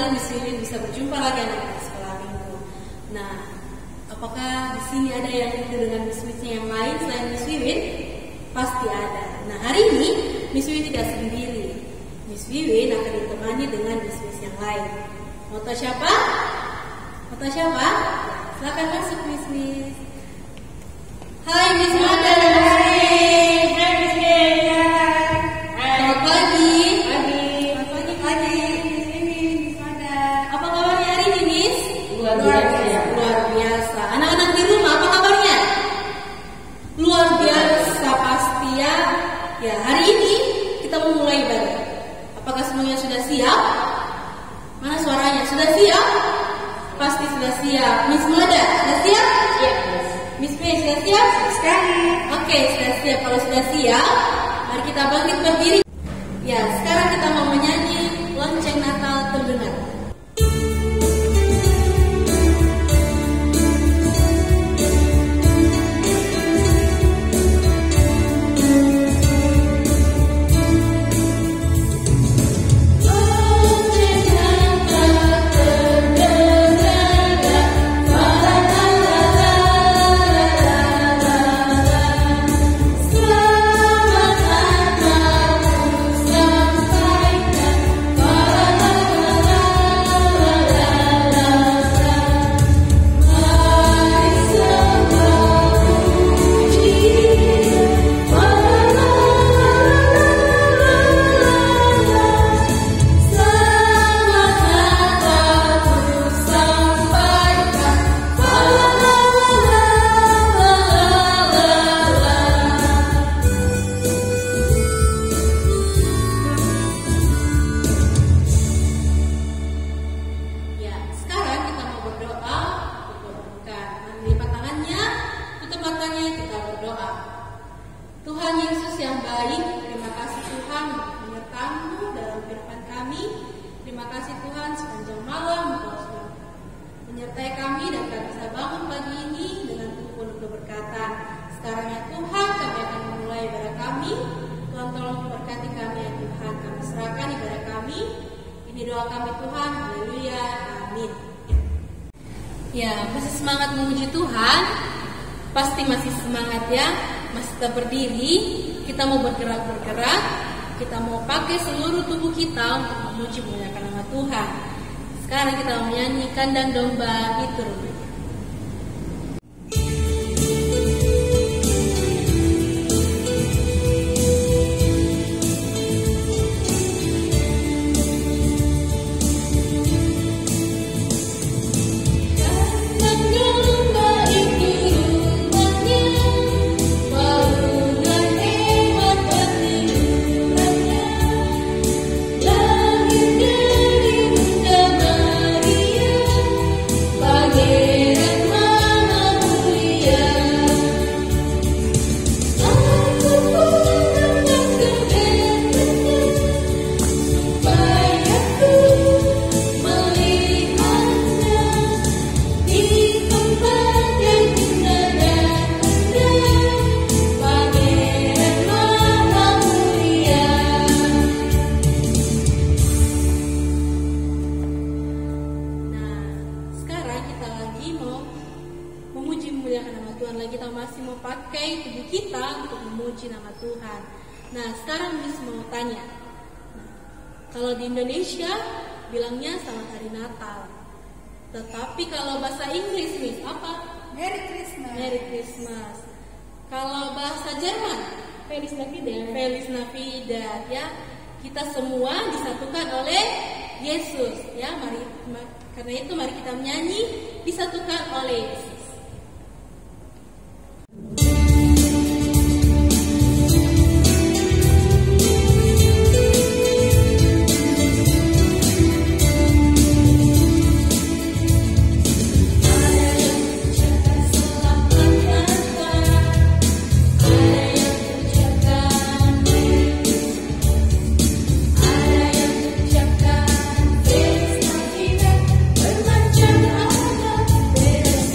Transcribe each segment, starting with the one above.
senang Miss Wiwin bisa berjumpa lagi anak-anak sekolah minggu. Nah, apakah di sini ada yang rindu dengan Miss Wiwin yang lain selain Miss Wiwin? Pasti ada. Nah, hari ini Miss Wiwin tidak sendiri. Miss Wiwin akan ditemani dengan Miss Wiwin yang lain. Mau tahu siapa? Mau tahu siapa? Silakan masuk Miss Wiwin. Hai Miss Mada. Siap? Mana suaranya? Sudah siap? Pasti sudah siap. Miss Mada, sudah siap? Siap, Miss May, sudah siap? Sekali. Oke, sudah siap. Kalau sudah siap, mari kita bangkit berdiri. Ya, sekarang kita mau menyanyi lonceng Natal terdengar. Tuhan Yesus yang baik, terima kasih Tuhan menyertai-Mu dalam kehidupan kami. Terima kasih Tuhan sepanjang malam Engkau sudah menyertai kami dan kami bisa bangun pagi ini dengan penuh keberkatan. Sekarang ya Tuhan, kami akan memulai ibadah kami. Tuhan tolong berkati kami ya Tuhan. Kami serahkan ibadah kami. Ini doa kami Tuhan. Haleluya. Amin. Ya, masih semangat memuji Tuhan? Pasti masih semangat ya. Masih tetap berdiri, kita mau bergerak-bergerak, kita mau pakai seluruh tubuh kita untuk memuji memuliakan nama Tuhan. Sekarang kita mau menyanyi Kandang Domba itu. Tuhan. Nah, sekarang Miss mau tanya. Kalau di Indonesia bilangnya Selamat Hari Natal. Tetapi kalau bahasa Inggris Miss apa? Merry Christmas. Merry Christmas. Kalau bahasa Jerman Feliz Navidad. Feliz Navidad ya. Kita semua disatukan oleh Yesus ya. Karena itu mari kita menyanyi disatukan oleh Yesus. Bermacam ada beres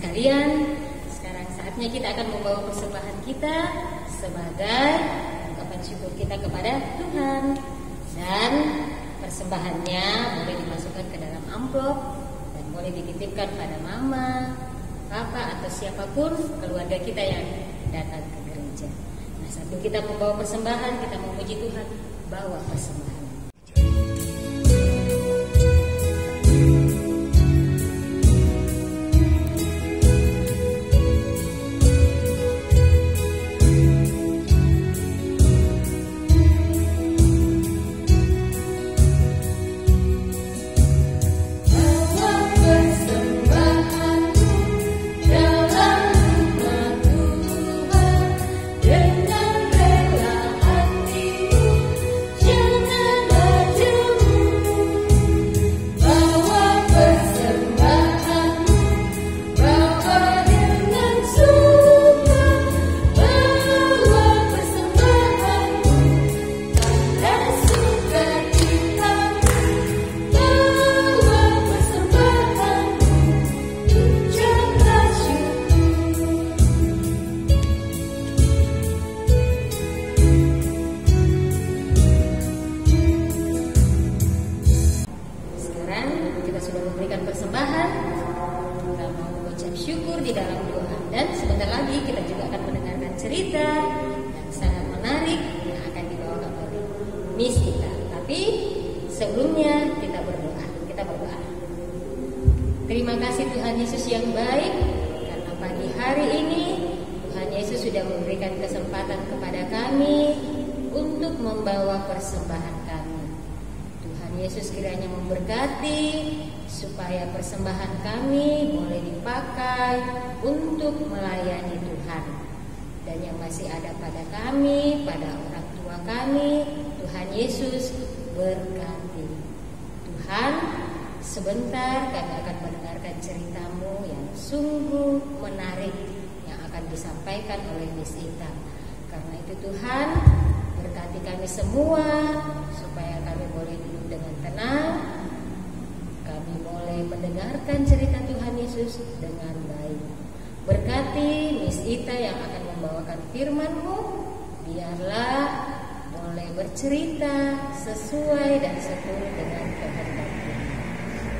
sekalian, sekarang saatnya kita akan membawa persembahan kita sebagai ungkapan syukur kita kepada Tuhan. Dan persembahannya boleh dimasukkan ke dalam amplop dan boleh dititipkan pada mama, papa, atau siapapun keluarga kita yang datang ke gereja. Nah, sambil kita membawa persembahan, kita memuji Tuhan, bawa persembahan. Terima kasih Tuhan Yesus yang baik, karena pagi hari ini Tuhan Yesus sudah memberikan kesempatan kepada kami untuk membawa persembahan kami. Tuhan Yesus kiranya memberkati supaya persembahan kami boleh dipakai untuk melayani Tuhan. Dan yang masih ada pada kami, pada orang tua kami, Tuhan Yesus berkati. Tuhan, sebentar kami akan mendengarkan ceritamu yang sungguh menarik yang akan disampaikan oleh Miss Ita. Karena itu Tuhan, berkati kami semua supaya kami boleh duduk dengan tenang, kami boleh mendengarkan cerita Tuhan Yesus dengan baik. Berkati Miss Ita yang akan membawakan firman-Mu, biarlah boleh bercerita sesuai dan seturut dengan kehendak-Mu.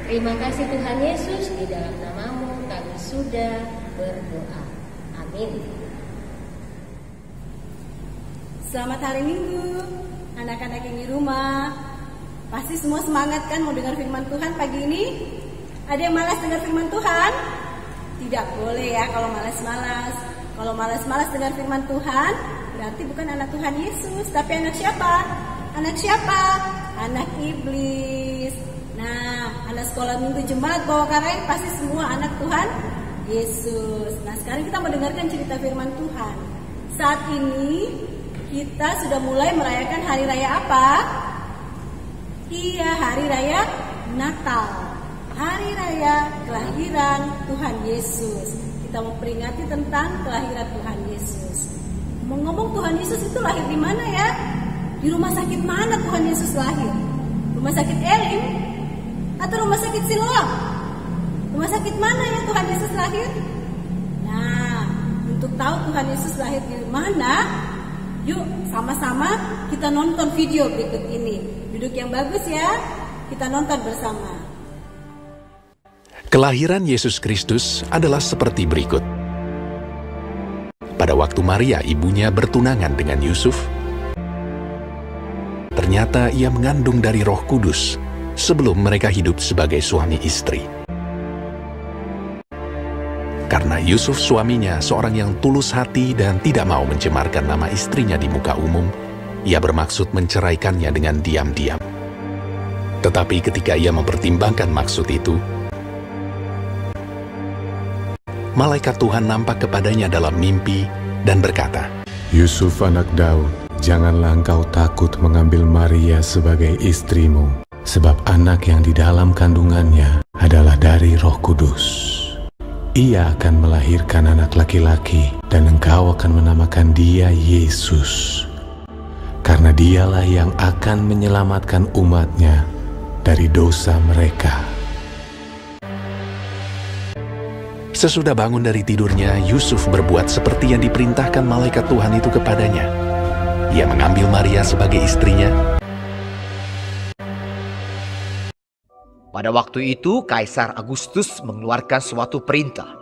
Terima kasih Tuhan Yesus, di dalam nama-Mu kami sudah berdoa. Amin. Selamat hari Minggu, anak-anak yang di rumah. Pasti semua semangat kan mau dengar firman Tuhan pagi ini? Ada yang malas dengar firman Tuhan? Tidak boleh ya kalau malas-malas. Kalau malas-malas dengar firman Tuhan, berarti bukan anak Tuhan Yesus, tapi anak siapa? Anak siapa? Anak iblis. Nah, anak sekolah minggu jemaat bawa karain pasti semua anak Tuhan Yesus. Nah, sekarang kita mendengarkan cerita firman Tuhan. Saat ini kita sudah mulai merayakan hari raya apa? Iya, hari raya Natal. Hari raya kelahiran Tuhan Yesus. Kita memperingati tentang kelahiran Tuhan Yesus. Ngomong Tuhan Yesus itu lahir di mana ya? Di rumah sakit mana Tuhan Yesus lahir? Rumah sakit Elim? Atau rumah sakit Siloam? Rumah sakit mana ya Tuhan Yesus lahir? Nah, untuk tahu Tuhan Yesus lahir di mana, yuk sama-sama kita nonton video berikut ini. Duduk yang bagus ya, kita nonton bersama. Kelahiran Yesus Kristus adalah seperti berikut. Pada waktu Maria ibunya bertunangan dengan Yusuf, ternyata ia mengandung dari Roh Kudus sebelum mereka hidup sebagai suami istri. Karena Yusuf suaminya seorang yang tulus hati dan tidak mau mencemarkan nama istrinya di muka umum, ia bermaksud menceraikannya dengan diam-diam. Tetapi ketika ia mempertimbangkan maksud itu, malaikat Tuhan nampak kepadanya dalam mimpi dan berkata, Yusuf anak Daud, janganlah engkau takut mengambil Maria sebagai istrimu, sebab anak yang di dalam kandungannya adalah dari Roh Kudus. Ia akan melahirkan anak laki-laki dan engkau akan menamakan dia Yesus, karena dialah yang akan menyelamatkan umatnya dari dosa mereka. Sesudah bangun dari tidurnya, Yusuf berbuat seperti yang diperintahkan malaikat Tuhan itu kepadanya. Ia mengambil Maria sebagai istrinya. Pada waktu itu, Kaisar Agustus mengeluarkan suatu perintah,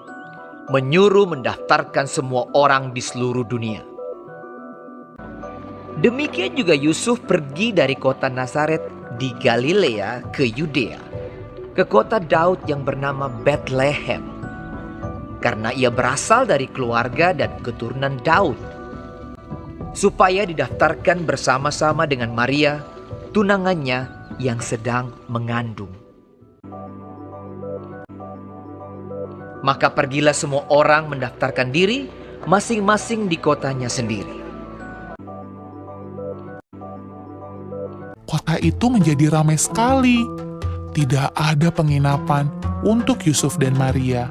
menyuruh mendaftarkan semua orang di seluruh dunia. Demikian juga Yusuf pergi dari kota Nazaret di Galilea ke Yudea, ke kota Daud yang bernama Bethlehem, karena ia berasal dari keluarga dan keturunan Daud, supaya didaftarkan bersama-sama dengan Maria, tunangannya yang sedang mengandung. Maka pergilah semua orang mendaftarkan diri masing-masing di kotanya sendiri. Kota itu menjadi ramai sekali. Tidak ada penginapan untuk Yusuf dan Maria.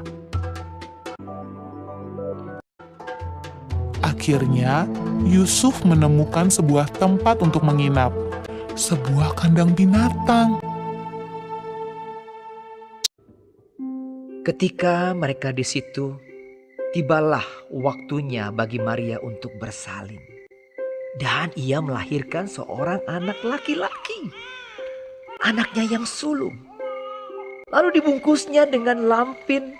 Akhirnya, Yusuf menemukan sebuah tempat untuk menginap, sebuah kandang binatang. Ketika mereka di situ, tibalah waktunya bagi Maria untuk bersalin. Dan ia melahirkan seorang anak laki-laki, anaknya yang sulung. Lalu dibungkusnya dengan lampin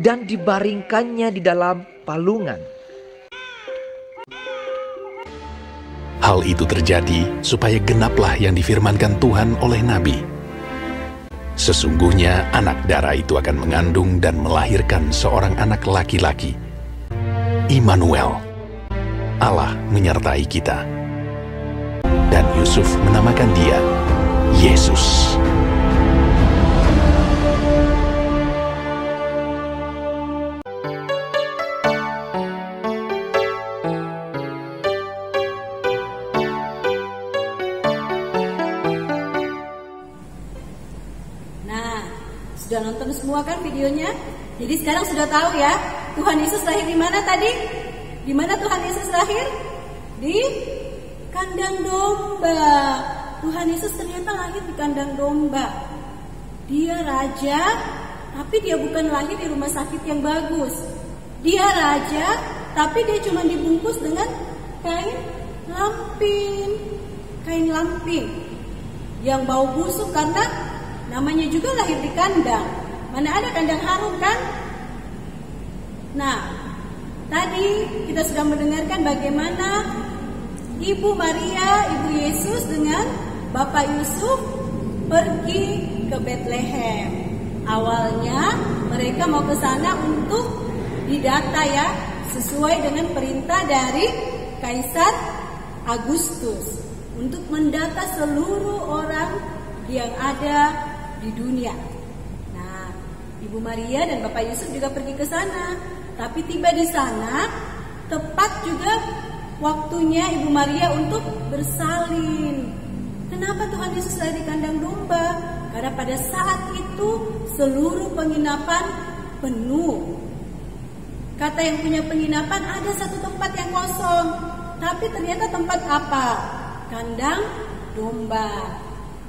dan dibaringkannya di dalam palungan. Hal itu terjadi supaya genaplah yang difirmankan Tuhan oleh Nabi. Sesungguhnya anak darah itu akan mengandung dan melahirkan seorang anak laki-laki. Immanuel, Allah menyertai kita. Dan Yusuf menamakan dia Yesus. Sudah nonton semua kan videonya? Jadi sekarang sudah tahu ya, Tuhan Yesus lahir di mana tadi? Di mana Tuhan Yesus lahir? Di kandang domba. Tuhan Yesus ternyata lahir di kandang domba. Dia raja, tapi dia bukan lahir di rumah sakit yang bagus. Dia raja, tapi dia cuma dibungkus dengan kain lampin. Kain lampin yang bau busuk karena namanya juga lahir di kandang. Mana ada kandang harum kan? Nah, tadi kita sudah mendengarkan bagaimana Ibu Maria, Ibu Yesus dengan Bapak Yusuf pergi ke Bethlehem. Awalnya mereka mau ke sana untuk didata ya, sesuai dengan perintah dari Kaisar Agustus untuk mendata seluruh orang yang ada di dunia. Nah, Ibu Maria dan Bapak Yusuf juga pergi ke sana. Tapi tiba di sana, tepat juga waktunya Ibu Maria untuk bersalin. Kenapa Tuhan Yesus lahir di kandang domba? Karena pada saat itu seluruh penginapan penuh. Kata yang punya penginapan, ada satu tempat yang kosong. Tapi ternyata tempat apa? Kandang domba.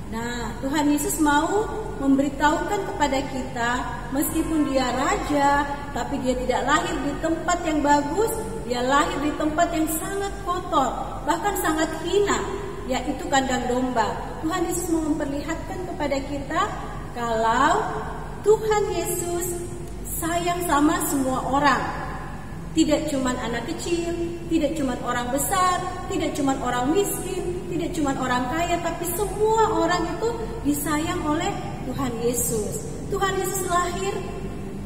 Nah, Tuhan Yesus mau memberitahukan kepada kita, meskipun dia raja, tapi dia tidak lahir di tempat yang bagus, dia lahir di tempat yang sangat kotor, bahkan sangat hina, yaitu kandang domba. Tuhan Yesus mau memperlihatkan kepada kita kalau Tuhan Yesus sayang sama semua orang. Tidak cuma anak kecil, tidak cuma orang besar, tidak cuma orang miskin, tidak cuma orang kaya, tapi semua orang itu disayang oleh Tuhan Yesus. Tuhan Yesus lahir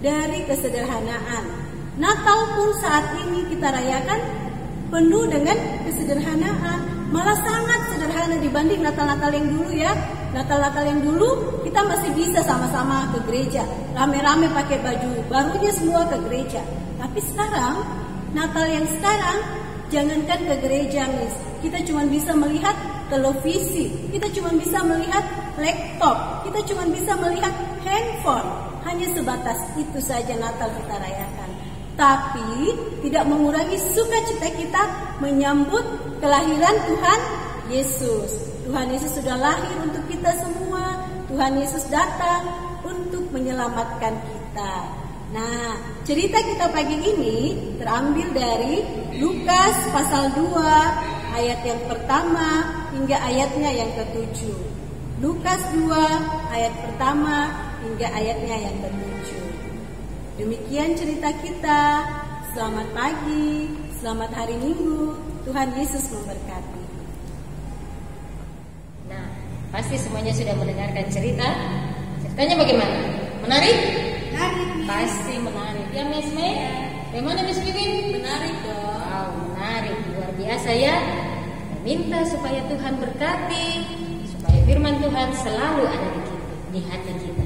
dari kesederhanaan. Natal pun saat ini kita rayakan penuh dengan kesederhanaan. Malah sangat sederhana dibanding Natal-Natal yang dulu ya. Natal-Natal yang dulu kita masih bisa sama-sama ke gereja, rame-rame pakai baju barunya semua ke gereja. Tapi sekarang, Natal yang sekarang, jangankan ke gereja, Miss. Kita cuma bisa melihat televisi, kita cuma bisa melihat laptop, kita cuma bisa melihat handphone. Hanya sebatas itu saja Natal kita rayakan. Tapi tidak mengurangi sukacita kita menyambut kelahiran Tuhan Yesus. Tuhan Yesus sudah lahir untuk kita semua. Tuhan Yesus datang untuk menyelamatkan kita. Nah, cerita kita pagi ini terambil dari Lukas pasal 2 ayat yang pertama hingga ayatnya yang ke-7. Lukas 2 ayat pertama hingga ayatnya yang ke-7. Demikian cerita kita. Selamat pagi, selamat hari Minggu. Tuhan Yesus memberkati. Nah, pasti semuanya sudah mendengarkan cerita. Ceritanya bagaimana? Menarik? Pasti menarik. Ya, Miss May? Bagaimana, Miss Vivian? Menarik dong. Wow, menarik. Luar biasa ya. Minta supaya Tuhan berkati, supaya firman Tuhan selalu ada di hati kita.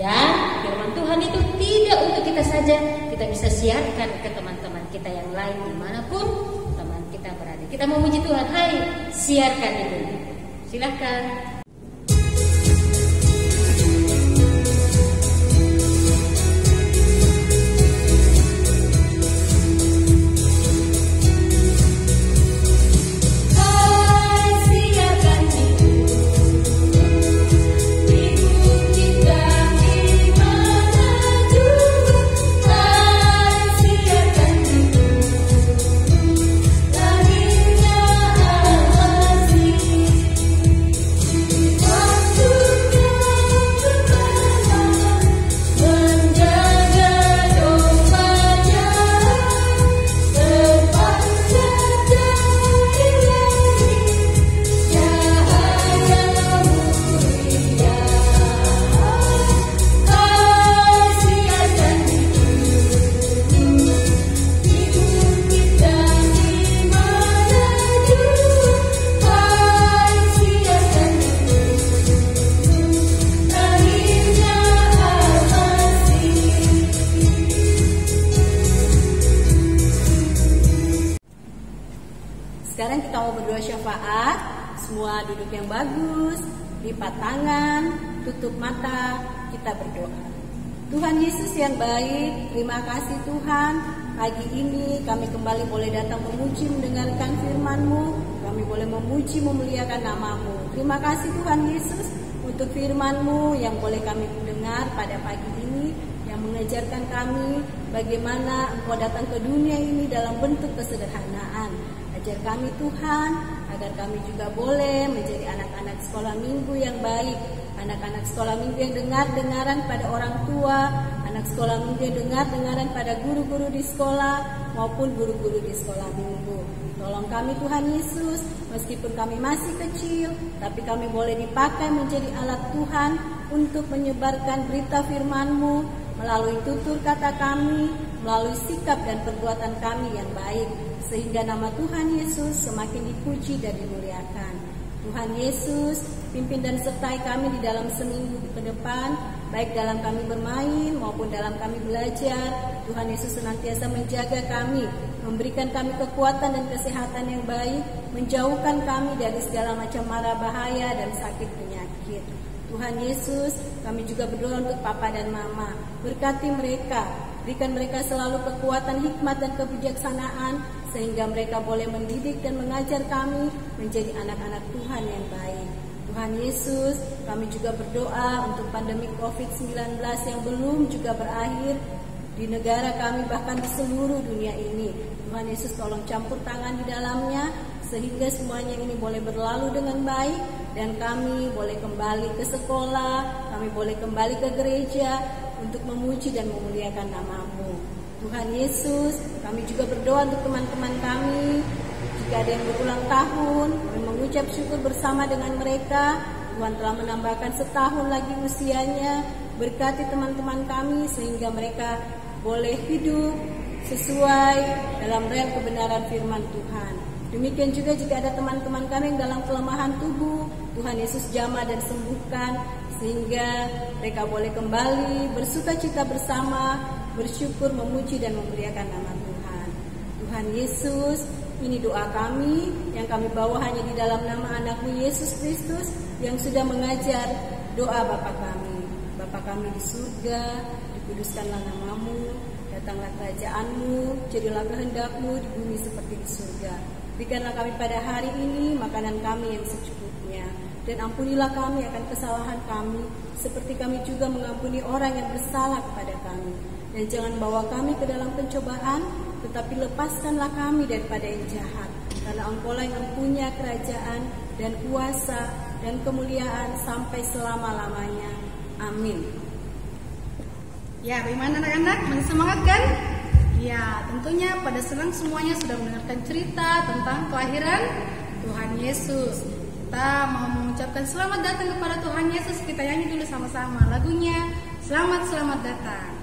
Dan firman Tuhan itu tidak untuk kita saja, kita bisa siarkan ke teman-teman kita yang lain dimanapun teman kita berada. Kita mau memuji Tuhan, hai, siarkan itu. Silahkan. Sekarang kita mau berdoa syafaat. Semua duduk yang bagus, lipat tangan, tutup mata, kita berdoa. Tuhan Yesus yang baik, terima kasih Tuhan. Pagi ini kami kembali boleh datang memuji, mendengarkan firman-Mu. Kami boleh memuji, memuliakan nama-Mu. Terima kasih Tuhan Yesus untuk firman-Mu yang boleh kami dengar pada pagi ini, yang mengajarkan kami bagaimana Engkau datang ke dunia ini dalam bentuk kesederhanaan. Ajar kami Tuhan, agar kami juga boleh menjadi anak-anak sekolah minggu yang baik, anak-anak sekolah minggu yang dengar-dengaran pada orang tua, anak sekolah minggu yang dengar-dengaran pada guru-guru di sekolah maupun guru-guru di sekolah minggu. Tolong kami Tuhan Yesus, meskipun kami masih kecil, tapi kami boleh dipakai menjadi alat Tuhan untuk menyebarkan berita firman-Mu melalui tutur kata kami, melalui sikap dan perbuatan kami yang baik, sehingga nama Tuhan Yesus semakin dipuji dan dimuliakan. Tuhan Yesus, pimpin dan sertai kami di dalam seminggu ke depan, baik dalam kami bermain maupun dalam kami belajar. Tuhan Yesus senantiasa menjaga kami, memberikan kami kekuatan dan kesehatan yang baik, menjauhkan kami dari segala macam mara bahaya dan sakit penyakit. Tuhan Yesus, kami juga berdoa untuk Papa dan Mama. Berkati mereka, berikan mereka selalu kekuatan, hikmat dan kebijaksanaan, sehingga mereka boleh mendidik dan mengajar kami menjadi anak-anak Tuhan yang baik. Tuhan Yesus, kami juga berdoa untuk pandemi COVID-19 yang belum juga berakhir di negara kami, bahkan di seluruh dunia ini. Tuhan Yesus, tolong campur tangan di dalamnya, sehingga semuanya ini boleh berlalu dengan baik, dan kami boleh kembali ke sekolah, kami boleh kembali ke gereja untuk memuji dan memuliakan nama-Mu. Tuhan Yesus, kami juga berdoa untuk teman-teman kami. Jika ada yang berulang tahun, kami mengucap syukur bersama dengan mereka. Tuhan telah menambahkan setahun lagi usianya. Berkati teman-teman kami sehingga mereka boleh hidup sesuai dalam rel kebenaran firman Tuhan. Demikian juga jika ada teman-teman kami yang dalam kelemahan tubuh, Tuhan Yesus jamah dan sembuhkan, sehingga mereka boleh kembali bersukacita bersama, bersyukur, memuji dan memuliakan nama Tuhan. Tuhan Yesus, ini doa kami yang kami bawa hanya di dalam nama anak-Mu Yesus Kristus yang sudah mengajar doa Bapa kami. Bapa kami di surga, dikuduskanlah nama-Mu, datanglah kerajaan-Mu, jadilah kehendak-Mu di bumi seperti di surga. Berikanlah kami pada hari ini makanan kami yang secukupnya, dan ampunilah kami akan kesalahan kami, seperti kami juga mengampuni orang yang bersalah kepada kami. Dan jangan bawa kami ke dalam pencobaan, tetapi lepaskanlah kami daripada yang jahat. Karena Engkau-lah yang mempunyai kerajaan dan kuasa dan kemuliaan sampai selama-lamanya. Amin. Ya, bagaimana anak-anak? Masih semangat kan? Ya, tentunya pada senang semuanya sudah mendengarkan cerita tentang kelahiran Tuhan Yesus. Kita mau mengucapkan selamat datang kepada Tuhan Yesus. Kita nyanyi dulu sama-sama lagunya Selamat Selamat Datang.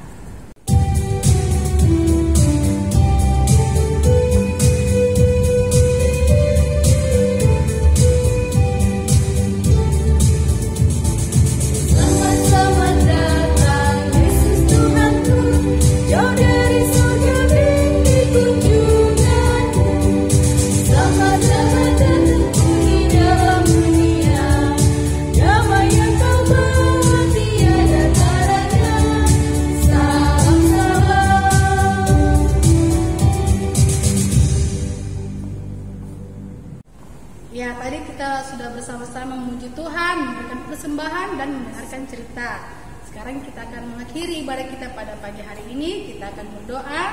Ya, tadi kita sudah bersama-sama memuji Tuhan, memberikan persembahan dan mendengarkan cerita. Sekarang kita akan mengakhiri ibadah kita pada pagi hari ini. Kita akan berdoa.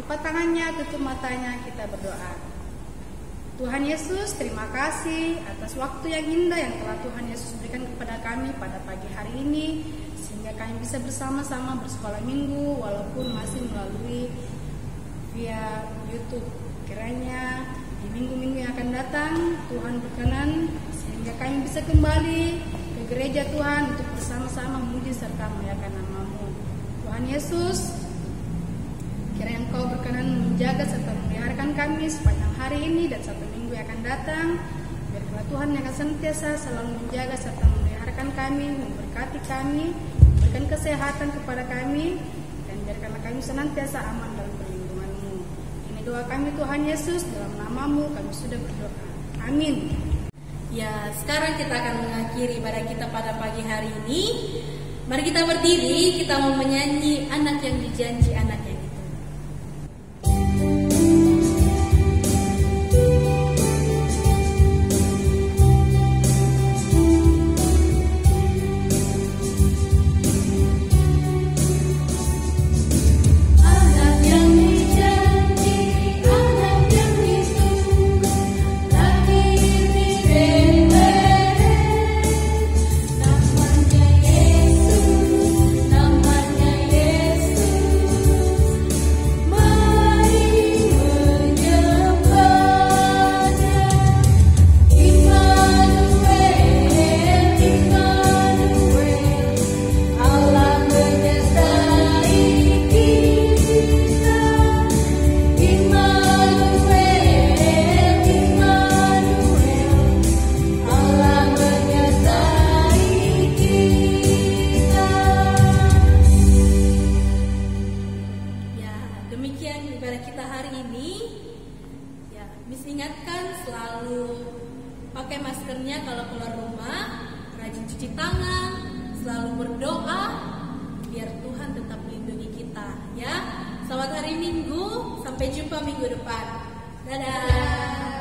Lipat tangannya, tutup matanya, kita berdoa. Tuhan Yesus, terima kasih atas waktu yang indah yang telah Tuhan Yesus berikan kepada kami pada pagi hari ini, sehingga kami bisa bersama-sama bersekolah minggu walaupun masih melalui via YouTube. Kiranya di minggu-minggu yang akan datang Tuhan berkenan sehingga kami bisa kembali ke gereja Tuhan untuk bersama-sama memuji serta memuliakan nama-Mu. Tuhan Yesus, kiranya Engkau berkenan menjaga serta memeliharakan kami sepanjang hari ini dan satu minggu yang akan datang. Biarlah Tuhan yang akan senantiasa selalu menjaga serta memeliharakan kami, memberkati kami, berikan kesehatan kepada kami, dan biarkanlah kami senantiasa aman dalam perlindungan-Mu. Ini doa kami Tuhan Yesus, dalam nama-Mu kami sudah berdoa. Amin. Ya, sekarang kita akan mengakhiri ibadah kita pada pagi hari ini. Mari kita berdiri, kita mau menyanyi Anak yang Dijanji, Anak yang Ditunggu. Pakai maskernya kalau keluar rumah, rajin cuci tangan, selalu berdoa, biar Tuhan tetap melindungi kita, ya. Selamat hari Minggu, sampai jumpa minggu depan. Dadah.